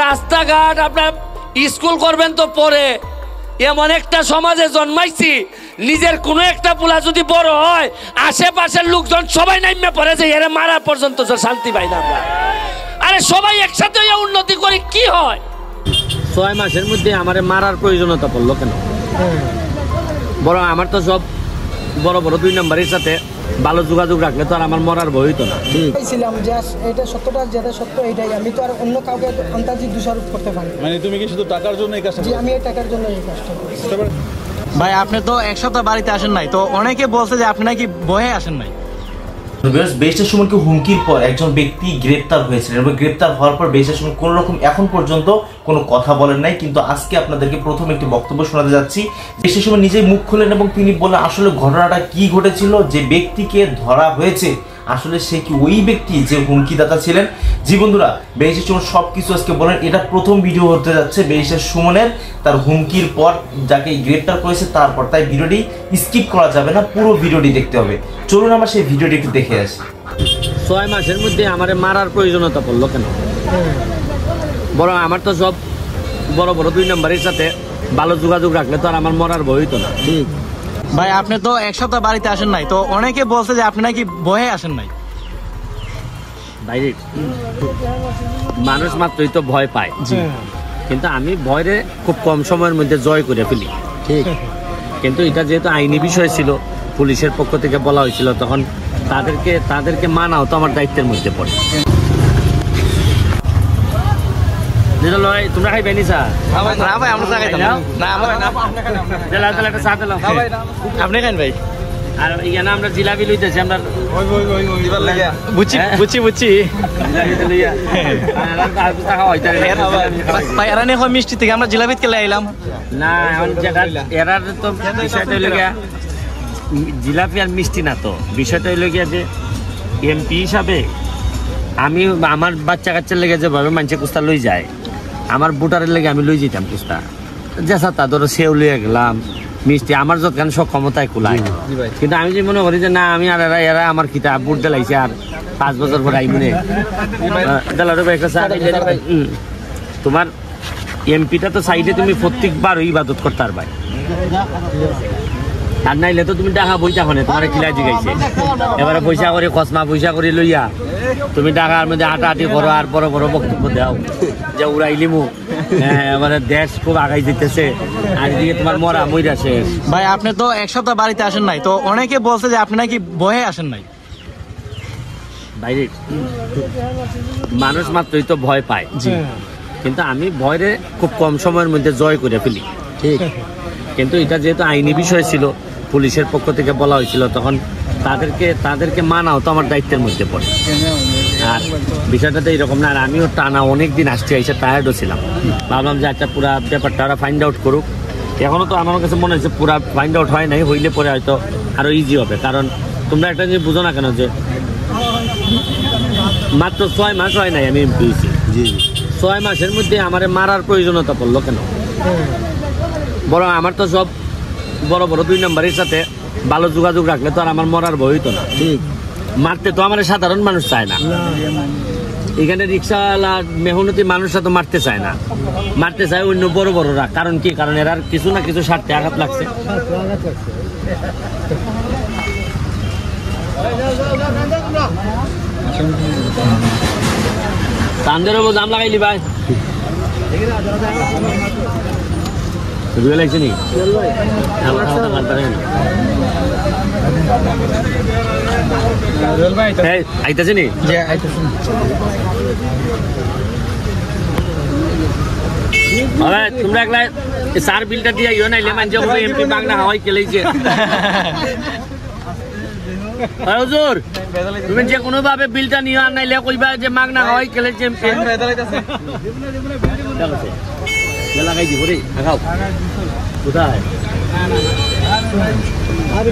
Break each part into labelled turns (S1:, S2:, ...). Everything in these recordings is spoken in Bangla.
S1: রাস্তাঘাট আপনার স্কুল করবেন তো পরে। এমন একটা সমাজে জন্মাইছি, নিজের কোনো একটা পোলা যদি বড় হয় আশেপাশের লোকজন সবাই নাইমে পড়ে যে এরা মারা পর্যন্ত শান্তি পাই না আমরা। আরে সবাই একসাথে উন্নতি করে কি হয়? 6 মাসের মধ্যে আমার মারার প্রয়োজনীয়তা পড়লো কেন? বরং আমার তো সব বড় বড় 2 নম্বরের সাথে ভালো যোগাযোগ রাখলে তো আর আমার মরার ভয় হতো না।
S2: ছিলাম যে এটা সত্যটা যেটা সত্য এটাই, আমি তো আর অন্য কাউকে আন্তাজি দোষারোপ করতে পারি।
S3: মানে তুমি কি শুধু টাকার জন্য এই কাজটা?
S2: জি, আমি এই টাকার জন্য এই কাজটা করছি।
S4: ভাই আপনি তো এক সপ্তাহ বাড়িতে আসেন নাই, তো অনেকে বলছে যে আপনি নাকি ভয়ে আসেন নাই।
S5: বেশটা সুমনকে হুমকির পর একজন ব্যক্তি গ্রেপ্তার হয়েছিলেন এবং গ্রেপ্তার হওয়ার পর বেশটা সুমন কোনো রকম এখন পর্যন্ত কোনো কথা বলেন নাই। কিন্তু আজকে আপনাদেরকে প্রথম একটি বক্তব্য শোনাতে যাচ্ছি। বেশটা সুমন নিজেই মুখ খুলেন এবং তিনি বললেন আসলে ঘটনাটা কি ঘটেছিল, যে ব্যক্তিকে ধরা হয়েছে আসলে সে কি ওই ব্যক্তি যে হুমকিদাতা ছিলেন। জি বন্ধুরা, বেশটা সুমন সব কিছু আজকে বলেন। এটা প্রথম ভিডিও হতে যাচ্ছে বেশটা সুমনের তার হুমকির পর যাকে গ্রেপ্তার করেছে তারপর, তাই ভিডিওটি স্কিপ করা যাবে না, পুরো ভিডিওটি দেখতে হবে। চলুন আমরা সেই ভিডিওটি একটু দেখে আসি।
S1: 6 মাসের মধ্যে আমার মারার প্রয়োজনীয়তা পড়লো কেন? বরং আমার তো সব বড় বড় 2 নম্বরের সাথে ভালো যোগাযোগ রাখলে তো আর আমার মরার ভয় হতো না। ঠিক
S4: ভাই আপনি তো এক সপ্তাহ বাড়িতে আসেন নাই, তো অনেকে বলছে যে আপনি নাকি ভয়ে আসেন নাই।
S1: বাইরে মানুষ মাত্রই তো ভয় পায়, কিন্তু আমি ভয়রে খুব কম সময়ের মধ্যে জয় করে ফেলি। ঠিক, কিন্তু এটা যেহেতু আইনি বিষয় ছিল, পুলিশের পক্ষ থেকে বলা হয়েছিল, তখন তাদেরকে মানাও তো আমার দায়িত্বের মধ্যে পড়ে। তোমরা খাইবে নি চা?
S4: আপনি খান ভাই?
S1: আর এখানে আমরা জিলাপি লইতেছি, আমরা
S4: বুঝছি মিষ্টি থেকে আমরা জিলাপিত কেলে আইলাম
S1: না। এখন এরার তো বিষয়টা হইল গিয়া জিলাপি আর মিষ্টি না, তো বিষয়টা হইল গিয়া যে এমপি হিসাবে আমি আমার বাচ্চা কাচ্চার লেগে যেভাবে মানুষে কুস্তা লই যায়, আমার ভোটারের লেগে আমি লই যেতাম কুস্তা। যেসা তা ধরো সেও লইয়া গেলাম, মিষ্টি আমার যতখানি সক্ষমতায় কুলায়। কিন্তু আমি যে মনে করি যে না, আমি আর এরা আমার খিতা বুট দিলাইছে, আর 5 বছর পরে আইমনে তোমার এমপিটা তো সাইডে তুমি প্রত্যেকবার ইবাদত করতে পারবে, আর নাইলে তো তুমি টাকা পয়সা হনে তোমার কিলাই দিগাইছে। এবারে পয়সা করে খসমা পয়সা করে লইয়া তুমি টাকার মধ্যে হাঁটাহাঁটি করো আর বড় বড় বক্তব্য দাও যে উড়াইলিমু, এবারে দেশ খুব আগাই দিতেছে, আর দিকে তোমার মরা মইরা শেষ।
S4: ভাই আপনি তো এক সপ্তাহ বাড়িতে আসেন নাই, তো অনেকে বলছে যে আপনি নাকি ভয়ে আসেন নাই।
S1: বাইরে মানুষ মাত্রই তো ভয় পায়, কিন্তু আমি ভয়রে খুব কম সময়ের মধ্যে জয় করে ফেলি। ঠিক, কিন্তু এটা যেহেতু আইনি বিষয় ছিল, পুলিশের পক্ষ থেকে বলা হয়েছিল, তখন তাদেরকে মানাও তো আমার দায়িত্বের মধ্যে পড়ে। আর বিষয়টা তো এইরকম না, আর আমিও টানা অনেকদিন আসতে এসে টায়ার্ডও ছিলাম। ভাবলাম যে একটা পুরা ব্যাপারটা ওরা ফাইন্ড আউট করুক। এখনও তো আমার কাছে মনে হচ্ছে পুরা ফাইন্ড আউট হয় নাই, হইলে পরে হয়তো আরও ইজি হবে। কারণ তোমরা একটা জিনিস বুঝো না কেন, যে মাত্র 6 মাস হয় নাই আমি পেয়েছি। 6 মাসের মধ্যে আমার মারার প্রয়োজনীয়তা পড়লো কেন? বরং আমার তো সব বড় বড় 2 নম্বরের সাথে ভালো যোগাযোগ রাখলে তো আর আমার মরার ভয় হতো না। ঠিক, মারতে তো আমার সাধারণ মানুষ চায় না, এখানে রিক্সাওয়ালা মেহনতি মানুষরা তো মারতে চায় না, মারতে চায় অন্য বড় বড়রা। কারণ কি? কারণ এরার কিছু না কিছু স্বার্থে আঘাত লাগছে। তান্দেরও জাম লাগাইলি ভাই, লাগছে নি আইতাছে নি? তোমরা একলা সার বিলটা দিয়ে ইয়ে নাইলে মানে এমপি বাংলা হাওয়াই খেলেছে। হুজুর তুমি যে কোনো ভাবে বিলটা নিয়ে আর নাইলে কইবা যে মাগনা হাওয়াই খেলেছে এমপি। লাগাই দিব রে, খাও কোথায়?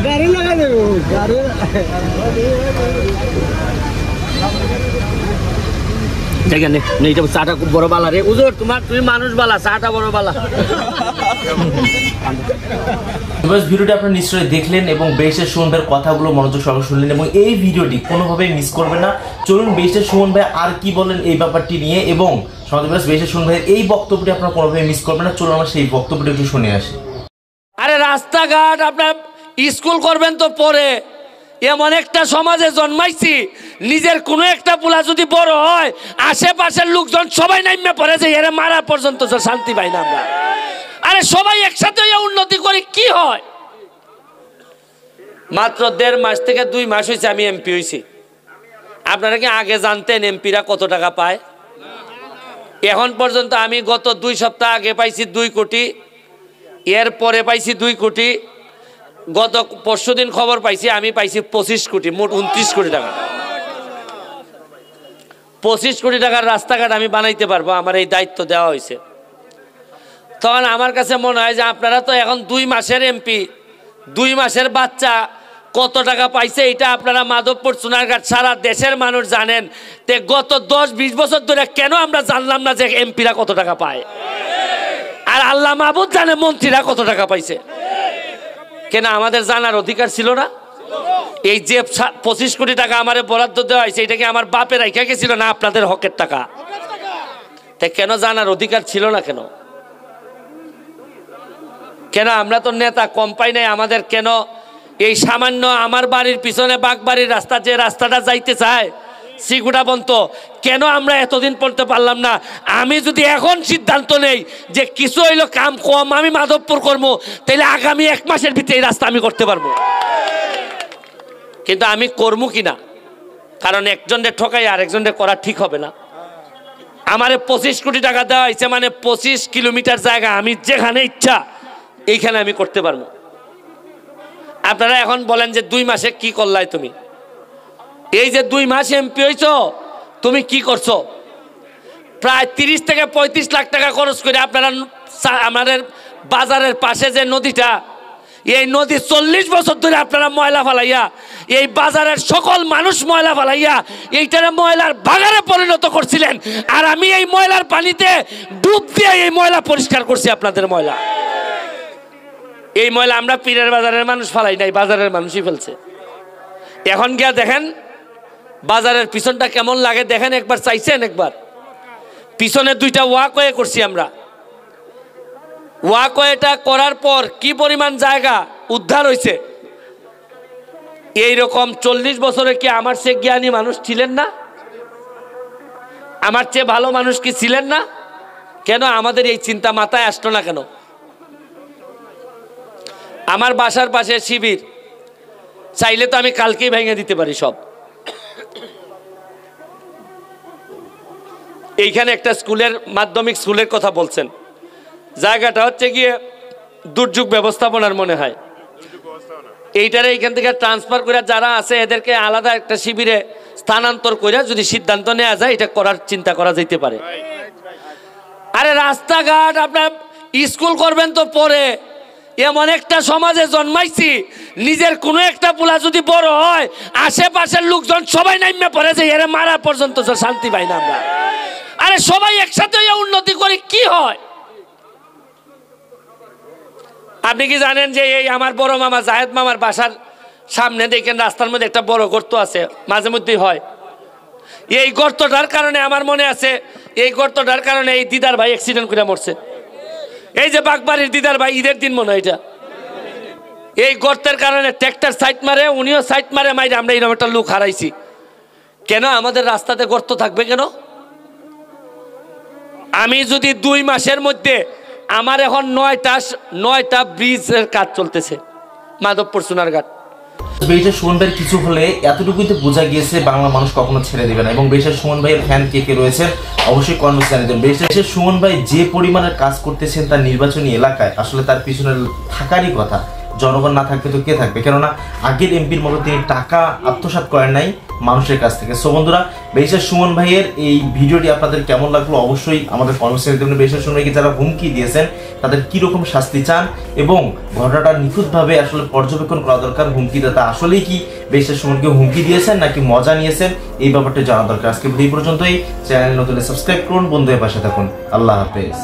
S1: গাড়ি লাগাই দেবো, গাড়ি দেখেন এইটা চাটা খুব বড় বালা রে হুজুর, তুমি মানুষ বালা, চাটা বড় বালা।
S5: ভিডিওটি আপনারা নিশ্চয়ই দেখলেন এবং বেশির সুমন ভাইয়ের কথাগুলো মনোযোগ সহকারে শুনলেন এবং এই ভিডিওটি কোনোভাবেই মিস করবেন না। চলুন বেশির সুমন ভাই আর কি বলেন এই ব্যাপারটি নিয়ে এবং সমাজে বেশির সুমন ভাইয়ের এই বক্তব্যটি আপনারা কোনোভাবেই মিস করবেন না। চলুন আমরা সেই বক্তব্যটি একটু শুনে আসি।
S1: আরে রাস্তাঘাট আপনার স্কুল করবেন তো পরে, এমন একটা সমাজে জন্মাইছি নিজের কোনো একটা পোলা যদি বড় হয় আশেপাশের লোকজন সবাই নাইমে পড়ে যে এর মারা পর্যন্ত শান্তি পাই না আমরা। আরে সবাই একসাথে উন্নতি করি কি হয়? মাত্র 1.5 মাস থেকে 2 মাস হয়েছে আমি এমপি হয়েছি। আপনারা কি আগে জানতেন এমপিরা কত টাকা পায়? এখন পর্যন্ত আমি গত 2 সপ্তাহ আগে পাইছি 2 কোটি, এর পরে পাইছি 2 কোটি, গত পরশুদিন খবর পাইছি আমি পাইছি 25 কোটি, মোট 29 কোটি টাকা। 25 কোটি টাকার রাস্তাঘাট আমি বানাইতে পারবো, আমার এই দায়িত্ব দেওয়া হয়েছে। তখন আমার কাছে মনে হয় যে আপনারা তো এখন 2 মাসের এমপি, 2 মাসের বাচ্চা কত টাকা পাইছে এটা আপনারা মাধবপুর সোনারঘাট সারা দেশের মানুষ জানেন। তে গত 10-20 বছর ধরে কেন আমরা জানলাম না যে এমপিরা কত টাকা পায়? আর আল্লাহ মাহবুব জানে মন্ত্রীরা কত টাকা পাইছে। কেন আমাদের জানার অধিকার ছিল না? এই যে 25 কোটি টাকা আমারে বরাদ্দ দেওয়া হয়েছে এটা কি আমার বাপের রাইখা গেছিল না আপনাদের হকের টাকা? তাই কেন জানার অধিকার ছিল না? কেন আমরা তো নেতা কম পাই নাই? আমাদের কেন এই সামান্য আমার বাড়ির পিছনে বাগবাড়ির রাস্তা, যে রাস্তাটা যাইতে চায় সিগুড়া বন্ত, কেন আমরা এতদিন পড়তে পারলাম না? আমি যদি এখন সিদ্ধান্ত নেই যে কিছু হইলো কাম কম আমি মাধবপুর করবো, তাহলে আগামী 1 মাসের ভিতরে এই রাস্তা আমি করতে পারবো। কিন্তু আমি করবো কিনা, কারণ একজনের ঠকাই আরেকজনের করা ঠিক হবে না। আমারে 25 কোটি টাকা দেওয়া হয়েছে মানে 25 কিলোমিটার জায়গা আমি যেখানে ইচ্ছা এইখানে আমি করতে পারবো। আপনারা এখন বলেন যে 2 মাসে কি করলাই তুমি? এই যে 2 মাস এমপি হইছো তুমি কি করছো? প্রায় 30 থেকে 35 লাখ টাকা খরচ করে আপনারা আমাদের বাজারের পাশে যে নদীটা, এই নদী 40 বছর ধরে আপনারা ময়লা ফালাইয়া, এই বাজারের সকল মানুষ ময়লা ফালাইয়া এইটারে ময়লার বাগানে পরিণত করছিলেন। আর আমি এই ময়লার পানিতে ডুব দিয়ে এই ময়লা পরিষ্কার করছি। আপনাদের ময়লা, এই ময়লা আমরা পীরের বাজারের মানুষ ফালাই নাই, বাজারের মানুষই ফেলছে। এখন গিয়া দেখেন বাজারের পিছনটা কেমন লাগে দেখেন একবার। চাইছেন একবার? পিছনে 2টা ওয়াকওয়ে করছি আমরা। ওয়াকওয়েটা করার পর কি পরিমাণ জায়গা উদ্ধার হয়েছে। এইরকম 40 বছরে কি আমার চেয়ে জ্ঞানী মানুষ ছিলেন না? আমার চেয়ে ভালো মানুষ কি ছিলেন না? কেন আমাদের এই চিন্তা মাথায় আসলো না কেন? আমার বাসার পাশে শিবির, চাইলে তো আমি কালকেই ভেঙে দিতে পারি সব। এইখানে একটা স্কুলের, মাধ্যমিক স্কুলের কথা বলছেন, জায়গাটা হচ্ছে গিয়ে দুর্যোগ ব্যবস্থাপনার মনে হয়। এইটারে এইখান থেকে ট্রান্সফার করে যারা আছে এদেরকে আলাদা একটা শিবিরে স্থানান্তর করে যদি সিদ্ধান্ত নেওয়া যায় এটা করার চিন্তা করা যেতে পারে। আরে রাস্তাঘাট আপনার স্কুল করবেন তো পরে, এমন একটা সমাজে জন্মাইছি নিজের কোনো একটা পোলা যদি বড় হয় আশেপাশের লোকজন সবাই নাইমে পড়ে যে এর মারা পর্যন্ত শান্তি পাই না আমরা। আরে সবাই একসাথে উন্নতি করি কি হয়? আপনি কি জানেন যে এই আমার বড় মামা জাহেদ মামার বাসার সামনে দেখেন রাস্তার মধ্যে একটা বড় গর্ত আছে, মাঝে মধ্যেই হয়। এই গর্তটার কারণে আমার মনে আছে, এই গর্তটার কারণে এই দিদার ভাই অ্যাক্সিডেন্ট করে মরছে। এই যে বাগবাড়ির দিদার ভাই, ঈদের দিন মনে হয় এটা, এই গর্তের কারণে ট্র্যাক্টর সাইড মারে, উনিও সাইড মারে, মাইরে আমরা এরকম একটা লোক হারাইছি। কেন আমাদের রাস্তাতে গর্ত থাকবে কেন? আমি যদি 2 মাসের মধ্যে, আমার এখন 9টা ব্রিজের কাজ চলতেছে মাধবপুর সোনারঘাট।
S5: বেশির সুমন ভাইয়ের কিছু হলে এতটুকুই তো বোঝা গিয়েছে বাংলা মানুষ কখনো ছেড়ে দেবে না। এবং বেশির সুমন ভাইয়ের ফ্যান কে কে রয়েছেন অবশ্যই কমেন্টে জানিয়ে দেবেন। বেশির সুমন ভাই যে পরিমাণের কাজ করতেছেন তার নির্বাচনী এলাকায়, আসলে তার পিছনে থাকারই কথা। জনগণ না থাকবে তো কে থাকবে? কেননা আগের এমপির মতো তিনি টাকা আত্মসাৎ করেন নাই মানুষের কাছ থেকে। সো বন্ধুরা, ব্যারিস্টার সুমন ভাইয়ের এই ভিডিওটি আপনাদের কেমন লাগলো অবশ্যই আমাদের কমেন্টসে দেবেন। ব্যারিস্টার সুমন ভাইকে যারা হুমকি দিয়েছেন তাদের কি রকম শাস্তি চান এবং ঘটনাটা নিখুঁতভাবে আসলে পর্যবেক্ষণ করা দরকার। হুমকিদাতা আসলেই কি ব্যারিস্টার সুমনকে হুমকি দিয়েছেন নাকি মজা নিয়েছেন, এই ব্যাপারটা জানা দরকার। আজকে এই পর্যন্তই। চ্যানেল নতুন সাবস্ক্রাইব করুন, বন্ধুদের পাশে থাকুন। আল্লাহ হাফেজ।